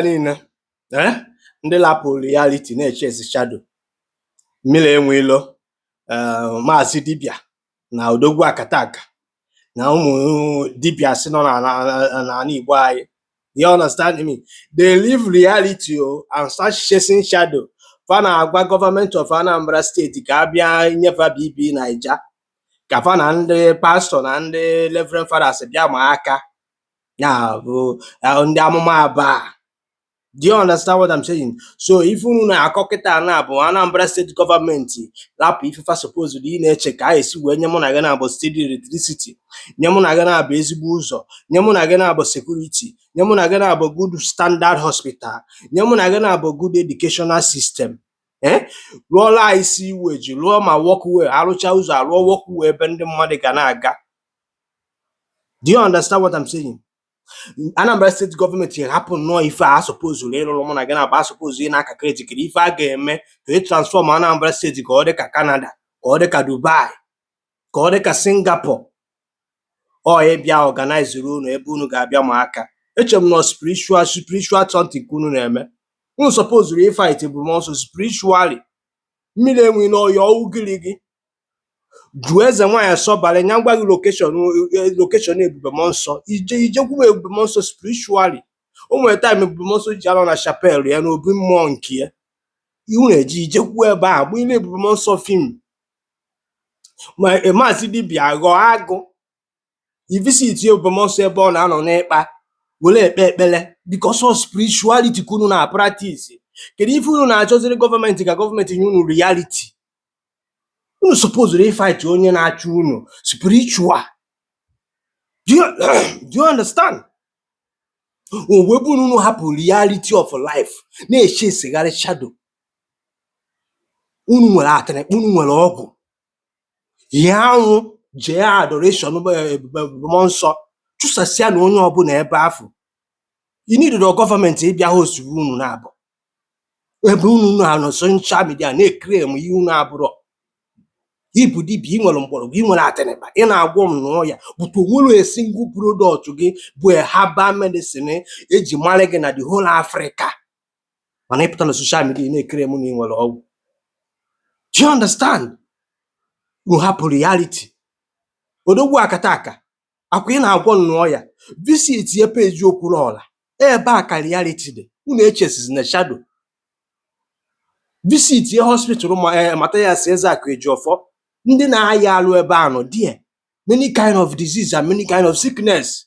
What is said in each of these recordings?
niile ndị lapụ reality na-echezi shadow mmiri enwelo maazị dibịa na odogwu akataka na ụmụ dibịa si nọ n'ala Igbo anyị. You understand me? They leave reality and start chasing shadow. Fa na-agwa gọọmenti of Anambra steeti ka abịa nyefe BB Naija ka fa na ndị pastọ na ndị reverend fathers bịa ma aka ya bụ ndị amụma aba. Do you understand what I'm saying? So if unu na-akọ kịta na bụ Anambra State gọọmenti lapụ ifefa suppose ị na-eche ka a esi wee nye mụ na gị na-abụ steady electricity, nye mụ na gị na-abụ ezigbo ụzọ, nye mụ na gị na-abụ security, nye mụ na gị na-abụ good standard hospital, nye mụ na gị na-abụ good educational system. Rụọla anyị isi weji rụọ ma walkway, arụcha ụzọ arụọ walkway ebe ndị mmadụ ga na-aga. Do you understand what I'm saying? Anambra State gọọmenti hapụ nnọọ ife a suppose ịrụrụ mụ na gị na-abụ suppose ị na-aka kredikiri ife a ga-eme ka e transform Anambra State ka ọ dị ka Canada, ka ọ dị ka Dubai, ka ọ dị ka Singapore. Bịa organize unu ebe unu ga-abịa ma aka. Eche m nọ spiritual something ka unu na-eme. Unu suppose fight bụ monso spiritually. Mmiri enwe n'ọya ugiri gị jụọ eze nwaanyị sọbalị nya ngwa gị location Ebube monso ijekwu Ebube monso spiritually. O nwere time Ebube monso ji anọ na chapel ya na obi mmụọ nke ya ihu na-eji ijekwu ebe a bụ ile Ebube monso film ma maazị dibịa ghọọ agụ ivisit Ebube monso ebe ọ na-anọ n'ịkpa were ekpe ekpele because of spirituality ka unu na practice. Kedu ife unu na-achọziri gọọmenti ka gọọmenti nye unu reality? Unu suppose fight onye na-achụ unu spiritual. Do you understand? Owebụ unu hapụ reality of life na-eche esigharị shadow. Unu nwere atịrịkpa, unu nwere ọgwụ ya anwụ jee adoration Ebube monso chụsasịa na onye ọbụla ebe afọ. You need the gọọmenti ịbịa host unu na-abụ ebe unu na social media na-ekre m ihe unu abụrụ. Ibu dibịa ị nwere mgbọrọgwụ, ị nwere atịrịkpa, ị na-agwọ m n'ọya bụtụ onwere single product gị bụ herbal medicine eji mara gị na the whole Africa, mana ịpụta na social media na-ekere m na ị nwere ọgwụ. Do you understand? You hapụ reality. Odogwu akataka akwa ị na-agwọ n'ọya visit ye page Okwuluọra ebe a ka reality dị. Unu echesizi na shadow. Visit ye hospital Mathias Ezeaku Ejiofor ndị na-aya alụ ebe a nọ there. Many kind of disease and many kind of sickness.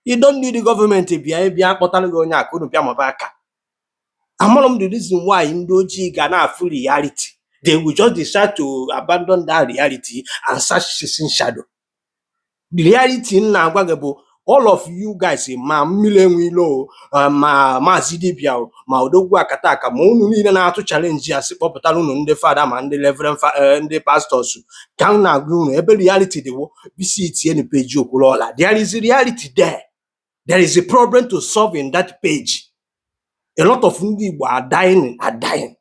You don't need the government bịa kpọtara gị onye aka unu bịa maba aka. Amara m the reason why ndị ojii ga na-afụ reality. They will just decide to abandon that reality and start chasing shadow. The reality na-agwa gị bụ all of you guys ma mmiri enwelo ma maazị dibịa ma odogwu akataka ma unu niile na-atụ challenge ya si kpọpụtara unu ndị fada ma ndị reverend ndị pastors ka m na-agwa unu ebe reality dị visit any page Okwuluọra. There is a reality there. There is a problem to solve in that page. A lot of ndị Igbo are dying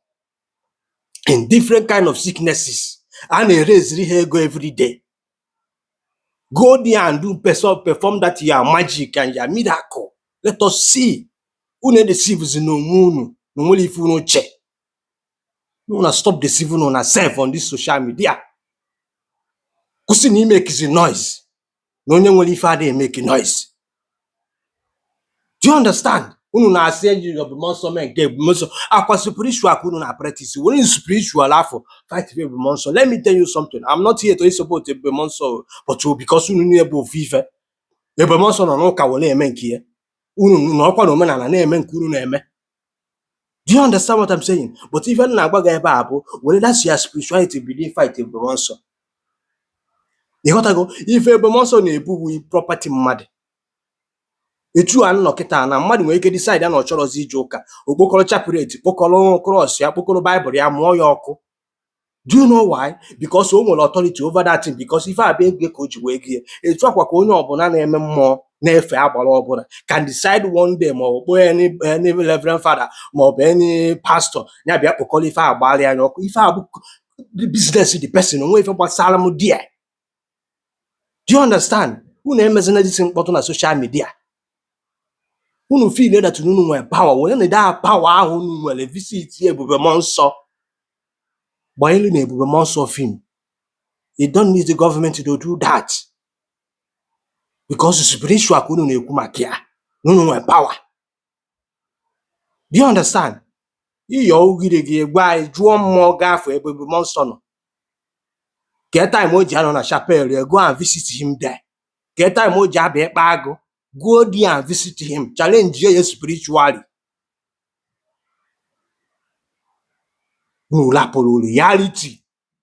in different kind of sicknesses and na-erase ha ego every day. Go there and do perform that your magic and your miracle. Let us see. Unu deceive no unu no nwere ife unu che. Unu stop deceiving on yourself on this social media. Kwụsị na make noise. Na onye nwere ife adịghị make noise. Do you understand? Unu na-asị Ebube monso nke Ebube monso akwa spiritual ka unu na practice. When spiritual afọ fight Ebube monso. Let me tell you something. I'm not here to support Ebube monso, but because unu na-ebe ofufe. Ebube monso nọ n'ụka wole eme nke ya. Unu n'ọkwa na omenala na-eme nke unu na-eme. Do you understand what I'm saying? But even na-agba gị ebe a bụ were that's your spirituality believe fight Ebube monso. Ịghọtago ife Ebube monso na-ebu property mmadụ. Etu a nnọ kịta na mmadụ nwere ike decide na ọ chọrọzi ije ụka okpokọrọ chapeleti kpokọrọ cross ya kpokọrọ Bible ya mụọ ya ọkụ. Do you know why? Because o nwere authority over that thing. Because ife abịa ego ka o ji wee gie etu akwa ka onye ọbụla na-eme mmụọ na-efe agbara ọbụla can decide one day ma ọ bụ any reverend father ma ọ bụ any pastor ya bịa kpokọrọ ife agbara ya ọkụ. Ife abụ business the person onwe ife gbasara m there. Do you understand? Unu emezina disi mkpọtụ na social media. unu feel that unu nwere power were na that power ahụ unu nwere visit Ebube Monso gbanyelu na Ebube Monso film. You don't need the government to do that because spiritual ka unu na-ekwu maka ya na unu nwere power. Do you understand? Iyo ugide gị gwa anyị jụọ mmụọ gafọ Ebube Monso nọ. Get time o ji anọ na chapel, go and visit him there. Get time o ji abịa ịkpa agụ, go there and visit him. Challenge ya spiritually. Unu lapụrụ reality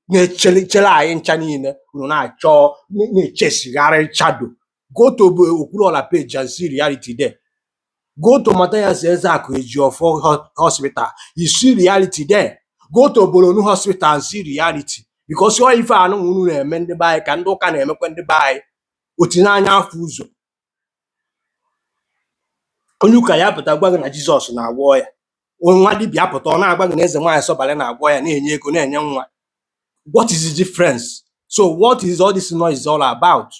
na-echere anyị ncha niile unu na-achọ na-echesigharị shadow. Go to Okwuluola page and see reality there. Go to Matthias Ezeaku Ejiofor hospital, you see reality there. Go to Bolonu hospital and see reality. Because all ife anụ unu na-eme ndị be anyị ka ndị ụka na-emekwa ndị be anyị otinye anya afọ ụzọ. Onye ụka ya pụta gwa gị na Jizọs na-agwọ ya. Nwa dibịa pụta ọ na-agwa gị na eze nwaanyị Sọbalị na-agwọ ya, na-enye ego na-enye nwa. What is the difference? So what is all this noise all about?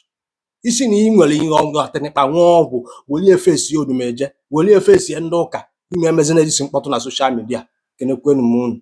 Isi na ị nwere ihe ọgwụ atenịkpa nwa ọgwụ welie efesi odumeje welie efesi ndị ụka ime emezina isi mkpọtụ na soshal midia. Kenekwenu m unu.